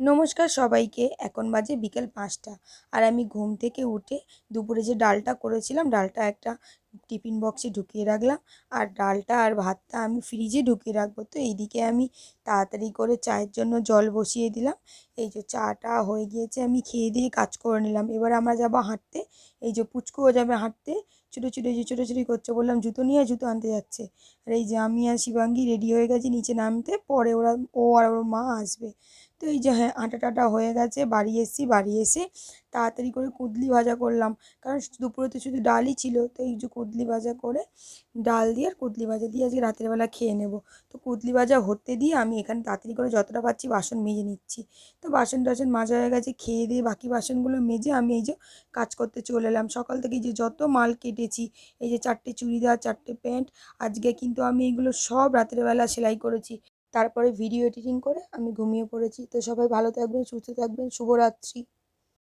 নমস্কার সবাইকে। এখন বাজে বিকেল ৫টা। আর আমি ঘুম থেকে উঠে দুপুরে যে ডালটা করেছিলাম, ডালটা একটা টিফিন বক্সে ঢুকিয়ে রাখলাম। আর ডালটা আর ভাতটা আমি ফ্রিজে ঢুকিয়ে রাখবো। তো এইদিকে আমি তাড়াতাড়ি করে চায়ের জন্য জল বসিয়ে দিলাম। এই যে চাটা হয়ে গিয়েছে, আমি খেয়ে দিয়ে কাজ করে নিলাম। এবার আমরা যাবো হাঁটতে। এই যে পুচকুও যাবে হাঁটতে। ছুটোছুটি এই যে ছোটাছুটি করছে, বললাম জুতো নিয়ে জুতো আনতে যাচ্ছে। আর এই যে আমি আর শিবাঙ্গী রেডি হয়ে গেছি নিচে নামতে, পরে ও আর ওর মা আসবে। তো এই যে হ্যাঁ, আটা টাটা হয়ে গেছে, বাড়ি এসেছি। বাড়ি এসে তাড়াতাড়ি করে কুদলি ভাজা করলাম, কারণ দুপুরে তো শুধু ডালই ছিল। তো এই যে কুদলি ভাজা করে ডাল দিয়ে আর কুদলি ভাজা দিয়ে আজকে রাতের বেলা খেয়ে নেব। তো কুদলি ভাজা হতে দিয়ে আমি এখানে তাড়াতাড়ি করে যতটা পারছি বাসন মেজে নিচ্ছি। তো বাসন টাসন মাজা হয়ে গেছে, খেয়ে দিয়ে বাকি বাসনগুলো মেজে আমি এই যে কাজ করতে চলে এলাম। সকাল থেকে এই যে যত মাল কেটেছি, এই যে 4টে চুড়িদার, 4টে প্যান্ট, আজকে কিন্তু আমি এগুলো সব রাতের বেলা সেলাই করেছি। তারপরে ভিডিও এডিটিং করে আমি ঘুমিয়ে পড়েছি। তো সবাই ভালো থাকবেন, সুস্থ থাকবেন, শুভরাত্রি।